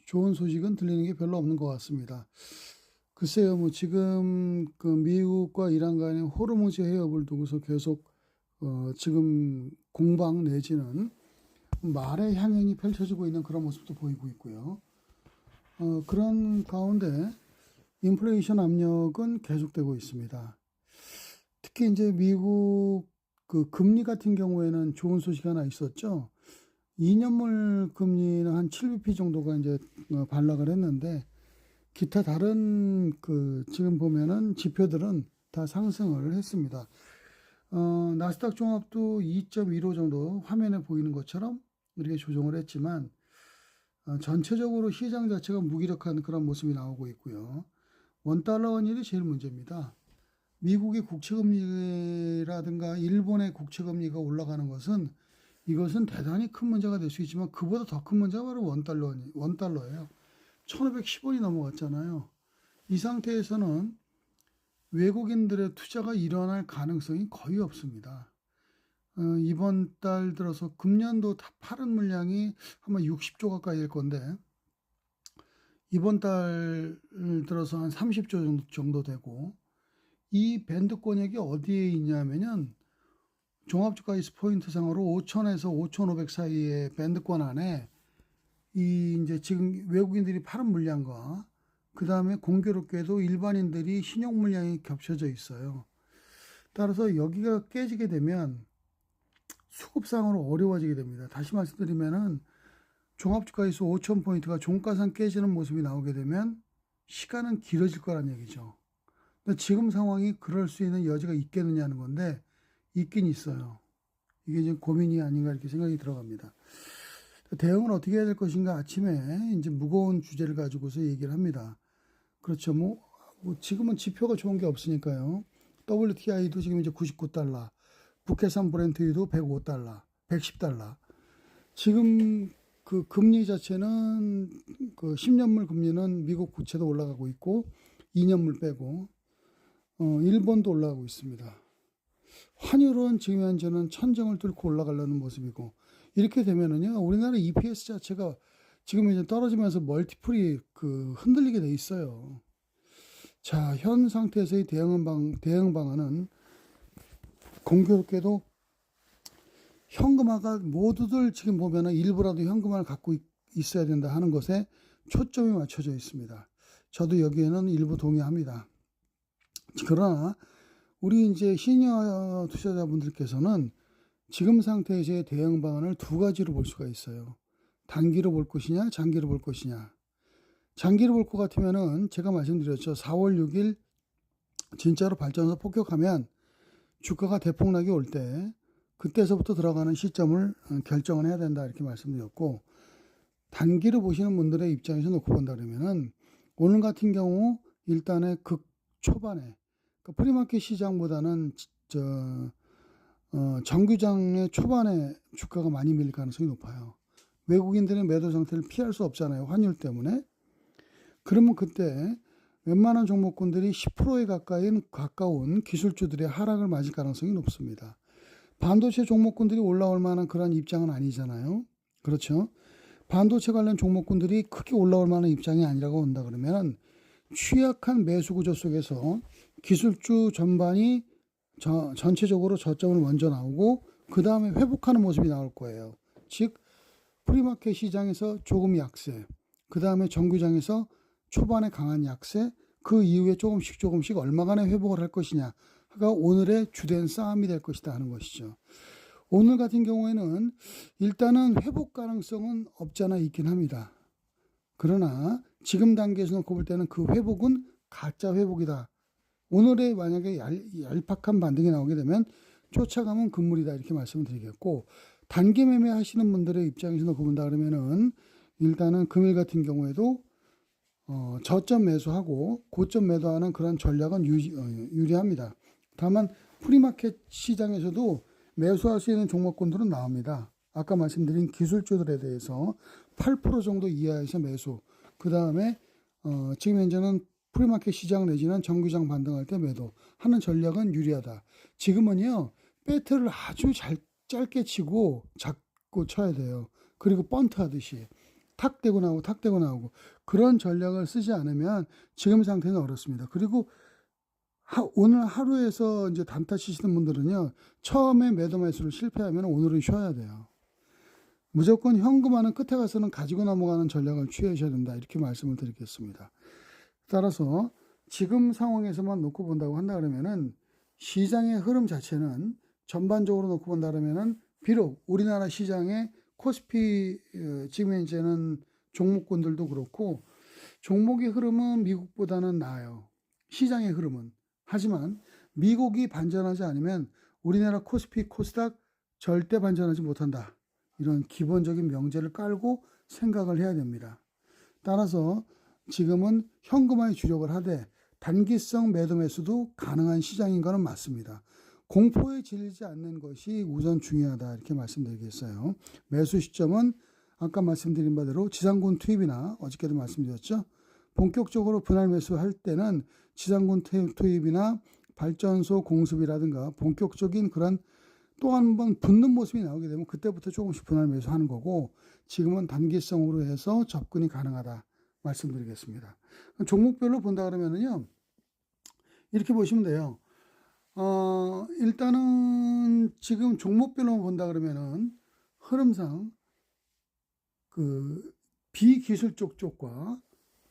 좋은 소식은 들리는 게 별로 없는 것 같습니다. 글쎄요, 뭐 지금 그 미국과 이란 간의 호르무즈 해협을 두고서 계속 지금 공방 내지는 말의 향연이 펼쳐지고 있는 그런 모습도 보이고 있고요. 그런 가운데 인플레이션 압력은 계속되고 있습니다. 특히 이제 미국 그 금리 같은 경우에는 좋은 소식이 하나 있었죠. 2년물 금리는 한 7bp 정도가 이제 반락을 했는데 기타 다른 그 지금 보면은 지표들은 다 상승을 했습니다. 나스닥 종합도 2.15 정도 화면에 보이는 것처럼 이렇게 조정을 했지만 전체적으로 시장 자체가 무기력한 그런 모습이 나오고 있고요. 원달러 원율이 제일 문제입니다. 미국의 국채금리라든가 일본의 국채금리가 올라가는 것은 이것은 대단히 큰 문제가 될 수 있지만 그보다 더 큰 문제가 바로 원달러예요. 1510원이 넘어갔잖아요. 이 상태에서는 외국인들의 투자가 일어날 가능성이 거의 없습니다. 이번 달 들어서 금년도 팔은 물량이 아마 60조 가까이 될 건데 이번 달 들어서 한 30조 정도 되고 이 밴드권역이 어디에 있냐면은 종합주가지수 포인트 상으로 5,000에서 5,500 사이의 밴드권 안에 이 이제 지금 외국인들이 파는 물량과 그 다음에 공교롭게도 일반인들이 신용 물량이 겹쳐져 있어요. 따라서 여기가 깨지게 되면 수급상으로 어려워지게 됩니다. 다시 말씀드리면은 종합주가지수 5,000포인트가 종가상 깨지는 모습이 나오게 되면 시간은 길어질 거란 얘기죠. 근데 지금 상황이 그럴 수 있는 여지가 있겠느냐는 건데 있긴 있어요. 이게 이제 고민이 아닌가 이렇게 생각이 들어갑니다. 대응은 어떻게 해야 될 것인가 아침에 이제 무거운 주제를 가지고서 얘기를 합니다. 그렇죠. 뭐 지금은 지표가 좋은 게 없으니까요. WTI도 지금 이제 99달러, 북해산 브렌트유도 105달러, 110달러. 지금 그 금리 자체는 그 10년물 금리는 미국 국채도 올라가고 있고 2년물 빼고 일본도 올라가고 있습니다. 환율은 지금 현재는 천정을 뚫고 올라가려는 모습이고 이렇게 되면은요 우리나라 EPS 자체가 지금 이제 떨어지면서 멀티플이 그 흔들리게 돼 있어요. 자, 현 상태에서의 대응 방안은 공교롭게도 현금화가 모두들 지금 보면은 일부라도 현금화를 갖고 있어야 된다 하는 것에 초점이 맞춰져 있습니다. 저도 여기에는 일부 동의합니다. 그러나 우리 이제 시니어 투자자분들께서는 지금 상태에서의 대응 방안을 두 가지로 볼 수가 있어요. 단기로 볼 것이냐, 장기로 볼 것이냐. 장기로 볼 것 같으면은 제가 말씀드렸죠. 4월 6일 진짜로 발전소 폭격하면 주가가 대폭락이 올 때 그때서부터 들어가는 시점을 결정을 해야 된다 이렇게 말씀드렸고 단기로 보시는 분들의 입장에서 놓고 본다 그러면은 오늘 같은 경우 일단의 극 초반에 프리마켓 시장보다는 정규장의 초반에 주가가 많이 밀릴 가능성이 높아요. 외국인들의 매도 상태를 피할 수 없잖아요. 환율 때문에. 그러면 그때 웬만한 종목군들이 10%에 가까운 기술주들의 하락을 맞을 가능성이 높습니다. 반도체 종목군들이 올라올 만한 그런 입장은 아니잖아요. 그렇죠? 반도체 관련 종목군들이 크게 올라올 만한 입장이 아니라고 한다 그러면 취약한 매수 구조 속에서 기술주 전반이 전체적으로 저점을 먼저 나오고 그 다음에 회복하는 모습이 나올 거예요. 즉 프리마켓 시장에서 조금 약세, 그 다음에 정규장에서 초반에 강한 약세, 그 이후에 조금씩 얼마간의 회복을 할 것이냐가 오늘의 주된 싸움이 될 것이다 하는 것이죠. 오늘 같은 경우에는 일단은 회복 가능성은 없잖아 있긴 합니다. 그러나 지금 단계에서 놓고 볼 때는 그 회복은 가짜 회복이다. 오늘의 만약에 얄팍한 반등이 나오게 되면 쫓아가면 금물이다 이렇게 말씀을 드리겠고 단기 매매 하시는 분들의 입장에서 놓고 본다 그러면은 일단은 금일 같은 경우에도 저점 매수하고 고점 매도하는 그런 전략은 유리합니다. 다만 프리마켓 시장에서도 매수할 수 있는 종목군들은 나옵니다. 아까 말씀드린 기술주들에 대해서 8% 정도 이하에서 매수. 그 다음에 지금 현재는 프리마켓 시장 내지는 정규장 반등할 때 매도 하는 전략은 유리하다. 지금은요 배트를 아주 짧게 치고 잡고 쳐야 돼요. 그리고 번트 하듯이 탁 떼고 나오고 탁 떼고 나오고 그런 전략을 쓰지 않으면 지금 상태는 어렵습니다. 그리고 오늘 하루에서 이제 단타 치시는 분들은요, 처음에 매도 매수를 실패하면 오늘은 쉬어야 돼요. 무조건 현금화는 끝에 가서는 가지고 넘어가는 전략을 취하셔야 된다. 이렇게 말씀을 드리겠습니다. 따라서 지금 상황에서만 놓고 본다고 한다 그러면은 시장의 흐름 자체는 전반적으로 놓고 본다 그러면은 비록 우리나라 시장의 코스피 지금 현재는 종목군들도 그렇고 종목의 흐름은 미국보다는 나아요. 시장의 흐름은. 하지만 미국이 반전하지 않으면 우리나라 코스피 코스닥 절대 반전하지 못한다. 이런 기본적인 명제를 깔고 생각을 해야 됩니다. 따라서 지금은 현금화에 주력을 하되 단기성 매도 매수도 가능한 시장인 것은 맞습니다. 공포에 질리지 않는 것이 우선 중요하다 이렇게 말씀드리겠어요. 매수 시점은 아까 말씀드린 바대로 지상군 투입이나 어저께도 말씀드렸죠. 본격적으로 분할 매수할 때는 지상군 투입이나 발전소 공습이라든가 본격적인 그런 또 한 번 붙는 모습이 나오게 되면 그때부터 조금씩 분할 매수하는 거고 지금은 단기성으로 해서 접근이 가능하다 말씀드리겠습니다. 종목별로 본다 그러면은요 이렇게 보시면 돼요. 일단은 지금 종목별로 본다 그러면은 흐름상 그 비기술적 쪽과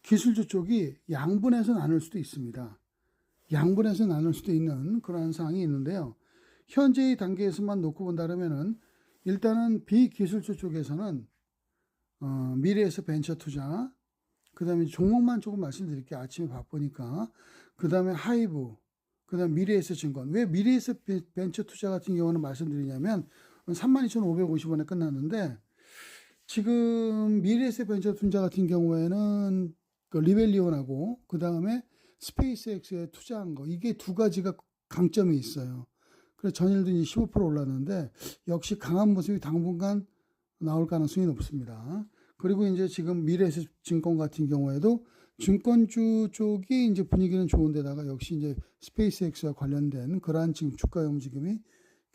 기술적 쪽이 양분해서 나눌 수도 있습니다. 양분해서 나눌 수도 있는 그러한 상황이 있는데요. 현재의 단계에서만 놓고 본다 그러면은 일단은 비기술적 쪽에서는 미래에서 벤처 투자, 그 다음에 종목만 조금 말씀드릴게요. 아침에 바쁘니까. 그 다음에 하이브, 그 다음에 미래에서 증권. 왜 미래에서 벤처 투자 같은 경우는 말씀드리냐면 32,550원에 끝났는데 지금 미래에서 벤처 투자 같은 경우에는 그 리벨리온하고 그 다음에 스페이스X에 투자한 거 이게 두 가지가 강점이 있어요. 그래서 전일도 이제 15% 올랐는데 역시 강한 모습이 당분간 나올 가능성이 높습니다. 그리고 이제 지금 미래에셋 증권 같은 경우에도 증권주 쪽이 이제 분위기는 좋은데다가 역시 이제 스페이스X와 관련된 그러한 지금 주가의 움직임이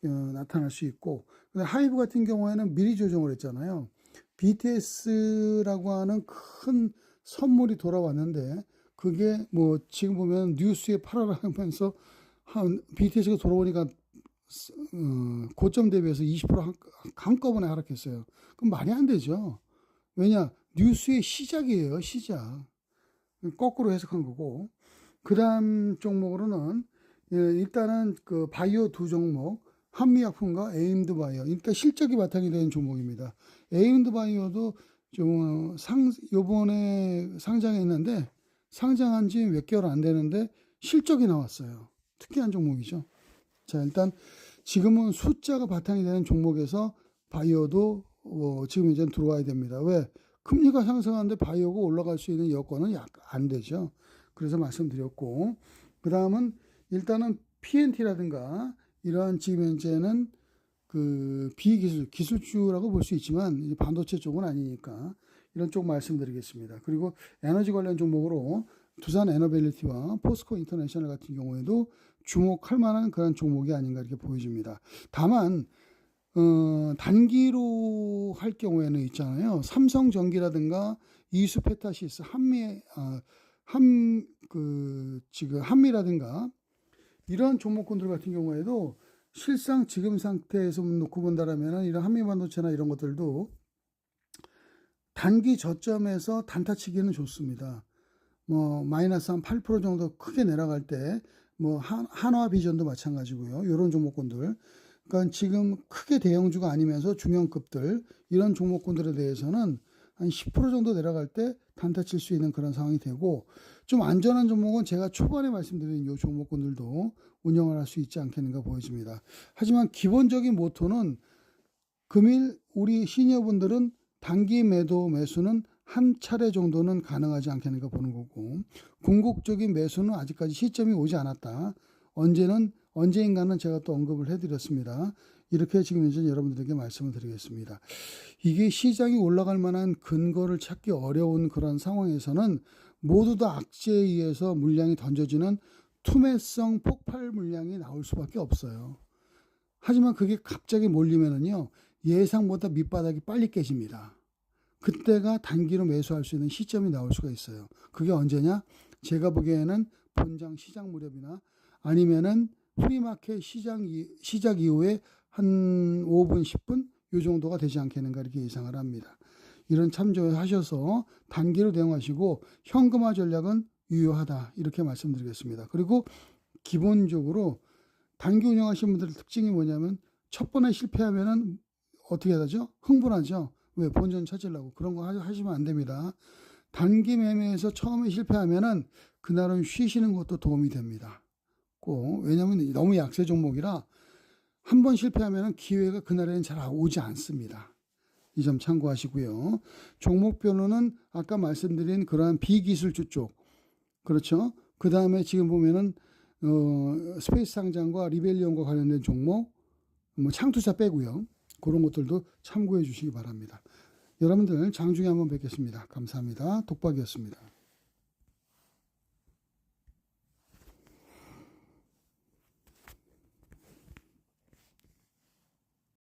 나타날 수 있고, 근데 하이브 같은 경우에는 미리 조정을 했잖아요. BTS라고 하는 큰 선물이 돌아왔는데 그게 뭐 지금 보면 뉴스에 팔아라 하면서 BTS가 돌아오니까 고점 대비해서 20% 한꺼번에 하락했어요. 그럼 말이 안 되죠. 왜냐? 뉴스의 시작이에요. 시작. 거꾸로 해석한 거고. 그 다음 종목으로는 일단은 그 바이오 두 종목 한미약품과 에임드 바이오. 그러니까 실적이 바탕이 되는 종목입니다. 에임드 바이오도 좀 요번에 상장했는데 상장한 지 몇 개월 안 되는데 실적이 나왔어요. 특이한 종목이죠. 자, 일단 지금은 숫자가 바탕이 되는 종목에서 바이오도 지금 이제 들어와야 됩니다. 왜? 금리가 상승하는데 바이오가 올라갈 수 있는 여건은 안 되죠. 그래서 말씀드렸고, 그 다음은 일단은 PNT라든가 이러한 지금 현재는 그 기술주라고 볼 수 있지만 이제 반도체 쪽은 아니니까 이런 쪽 말씀드리겠습니다. 그리고 에너지 관련 종목으로 두산 에너빌리티와 포스코 인터내셔널 같은 경우에도 주목할 만한 그런 종목이 아닌가 이렇게 보여집니다. 다만 단기로 할 경우에는 있잖아요. 삼성전기라든가 이수페타시스, 지금 한미라든가 이러한 종목군들 같은 경우에도 실상 지금 상태에서 놓고 본다라면 이런 한미반도체나 이런 것들도 단기 저점에서 단타치기는 좋습니다. 뭐 마이너스 한 8% 정도 크게 내려갈 때 뭐 한화비전도 마찬가지고요. 이런 종목군들. 그러니까 지금 크게 대형주가 아니면서 중형급들 이런 종목군들에 대해서는 한 10% 정도 내려갈 때 단타 칠 수 있는 그런 상황이 되고 좀 안전한 종목은 제가 초반에 말씀드린 이 종목군들도 운영을 할 수 있지 않겠는가 보여집니다. 하지만 기본적인 모토는 금일 우리 시니어분들은 단기 매수는 한 차례 정도는 가능하지 않겠는가 보는 거고 궁극적인 매수는 아직까지 시점이 오지 않았다. 언제인가는 제가 또 언급을 해드렸습니다. 이렇게 지금 이제 여러분들에게 말씀을 드리겠습니다. 이게 시장이 올라갈 만한 근거를 찾기 어려운 그런 상황에서는 모두 다 악재에 의해서 물량이 던져지는 투매성 폭발 물량이 나올 수밖에 없어요. 하지만 그게 갑자기 몰리면은요 예상보다 밑바닥이 빨리 깨집니다. 그때가 단기로 매수할 수 있는 시점이 나올 수가 있어요. 그게 언제냐? 제가 보기에는 본장 시작 무렵이나 아니면은 프리마켓 시작 이후에 한 5분, 10분 요 정도가 되지 않겠는가 이렇게 예상을 합니다. 이런 참조하셔서 단기로 대응하시고 현금화 전략은 유효하다 이렇게 말씀드리겠습니다. 그리고 기본적으로 단기 운영하시는 분들의 특징이 뭐냐면 첫 번에 실패하면은 어떻게 하죠? 흥분하죠. 왜? 본전 찾으려고. 그런 거 하시면 안 됩니다. 단기 매매에서 처음에 실패하면은 그날은 쉬시는 것도 도움이 됩니다. 꼭. 왜냐하면 너무 약세 종목이라 한 번 실패하면은 기회가 그날에는 잘 오지 않습니다. 이 점 참고하시고요. 종목별로는 아까 말씀드린 그러한 비기술주 쪽, 그렇죠. 그 다음에 지금 보면은 스페이스 상장과 리벨리온과 관련된 종목, 뭐 창투사 빼고요. 그런 것들도 참고해 주시기 바랍니다. 여러분들 장중에 한번 뵙겠습니다. 감사합니다. 독박이었습니다.